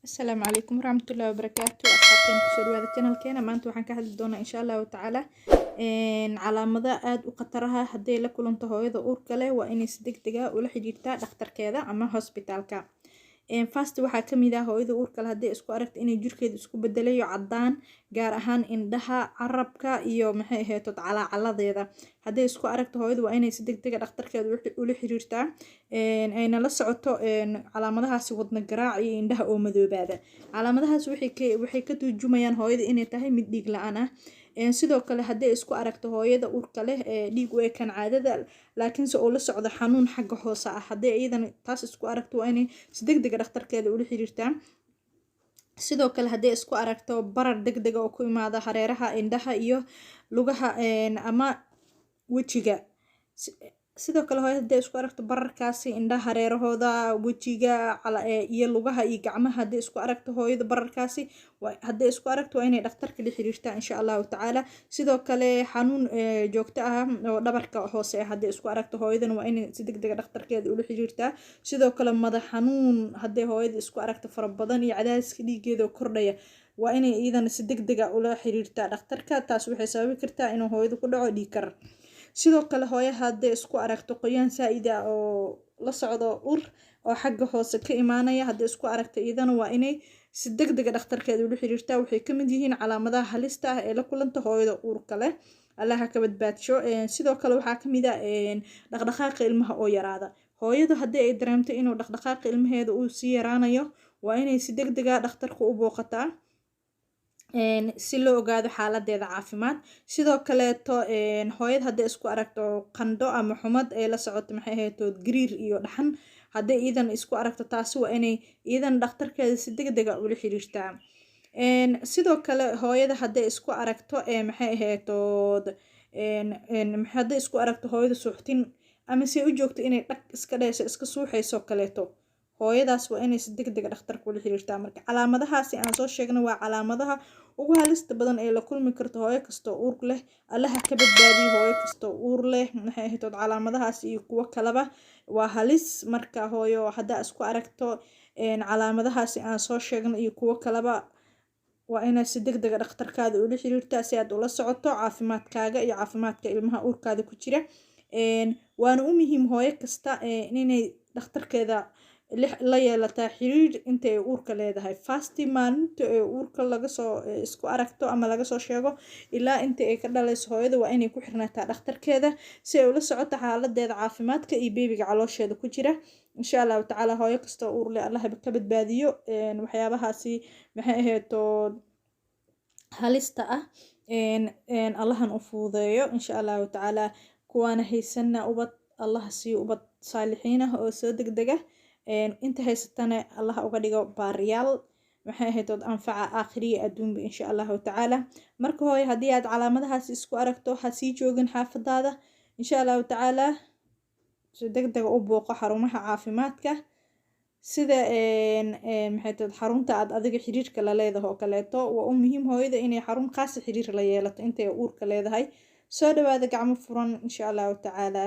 السلام عليكم ورحمة الله وبركاته. أصحابتين كسر هذا القناة كنا ما أنتوا حنك هذا الدونا إن شاء الله تعالى إن على مدى آد وقطرها هدي لكل انتهوا إذا أوركله وإني صدق دقة ولا حجيرتا دكتور كذا أما هوسبيتالك فاست waxaa kamid ah hooyada uurka leh hadii isku aragto inay jirkeedu isku bedelayo cadaan gaar ahaan indhaha carabka iyo maxay ahayd calaacaladeeda hadii isku aragto hooyadu waa inay si degdeg ah dhakhtarkeeda ula xiriirtaa ayna la socoto calaamadahaas wadna garaac iyo indhaha oo madoobaada calaamadahaas waxay ka turjumayaan hooyada inay tahay mid dhiig la'aan ah sidoo kale hadii isku aragto hooyada uurka leh dhiig way kan caadada laakiin se oo la socdo xanuun xagga hoose ah hadii iyadan taas isku aragto waa inay si degdeg ah dhakhtarkeeda ula xiriirtaa sidoo kale hadii isku aragto barar degdeg ah oo ku imaada hareeraha indhaha iyo lugaha ama wajiga sidoo kale hooyada hadii isku aragto bararkaasi indhaha hareerahooda wajiga iyo lugaha iyo gacmaha hadii isku aragto hooyada bararkaasi hadii isku aragto waa inay dhakhtarka la xiriirtaa insha Allah taala sidoo kale xanuun joogto ah oo dhabarka hoose ah hadii isku aragto hooyadan waa inay si degdeg ah dhakhtarkeeda ula xiriirtaa sidoo kale madax xanuun hadii hooyada isku aragto fara badan iyo cadaadiska dhiigeeda kordhaya waa inay iidan si degdeg ah ula xiriirtaa dhakhtarka taas waxay sababi kartaa inuu hooyadu ku dhaco dhiig kar sidoo kale hooyada hadii isku aragto qoyaan saa'id ah oo la socdo ur oo xagga hoose ka imaanaya hadii isku aragto iidana waa inay si degdeg ah dhakhtarkeeda ula xiriirtaa waxay kamid yihiin calaamadaha halista ah ee la kulanta hooyada uurka leh allaha ka badbaadsho sidoo kale waxaa kamid ah dhaqdhaqaaqa ilmaha oo yaraada hooyadu hadii ay dareemto inuu dhaqdhaqaaqa ilmaheeda uu sii yaraanayo waa inay si degdeg ah dhakhtarka u booqataa si loo ogaado xaaladeeda caafimaad sidoo kale hooyada hadii isku aragto qandho ama xumad ee la socoto maxay ahayd gariir iyo dhaxan hadii iidan isku aragto taasi waa inay iidan dhakhtarkeeda si degdeg ah ula xiriirtaa sidoo kale hooyada hadii isku aragto maxay ahayd hadii isku aragto hooyada suuxtin ama si u joogto inay dhaq iska dhayso iska suuxayso kaleeto hooyadaas waa inay si degdeg ah dhakhtarka ula xiriirtaa marka calaamadahaasi aan soo sheegnay waa calaamadaha ugu halista badan ee la kulmi karto hooyo kasto uur leh allaha ka badbaadiyo hooyo kasto uur leh maxay ahayd calaamadahaas iyo kuwa kaleba waa halis marka hooyo hadaa isku aragto calaamadahaasi aan soo sheegnay iyo kuwa kaleba waa inay si degdeg ah dhakhtarkaada ula xiriirtaa si aad ula socoto caafimaadkaaga iyo caafimaadka ilmaha uurkaada ku jira waana u muhiim hooyo kasta inay dhakhtarkeeda la yeelataa xiriir inta ay uurka leedahay fasti maalinta ay uurka laga soo isku aragto ama laga soo sheego ilaa inta ay ka dhalayso hooyada waa inay ku xirnaataa dhakhtarkeeda si ay ula socoto xaaladeeda caafimaadka iyo beebiga caloosheeda ku jira insha Allah taala hooyo kasta uur leh Allah ka badbaadiyo waxyaabahaasi maxay ahayd halista ah Allahan u fududeeyo insha Allah taala kuwana haysana ubad Allah siiyo ubad saalixiin ah oo soo degdeg ah inta haysatana Allah uga dhigo baariyaal maxay ahayd anfaca aakhiriga adduunka insha Allah taala marka hooyo hadii aad calaamadahaas isku aragto ha sii joogin xaafadaada insha Allah taala si degdeg ah u booqo xarumaha caafimaadka sida maxay tahay xarunta aad adiga xiriirka la leedahay oo kaleeto waa u muhiim hooyada inay xarun qaas xiriir la yeelato inta ay uurka leedahay soo dhawaada gacmo furan insha Allah taala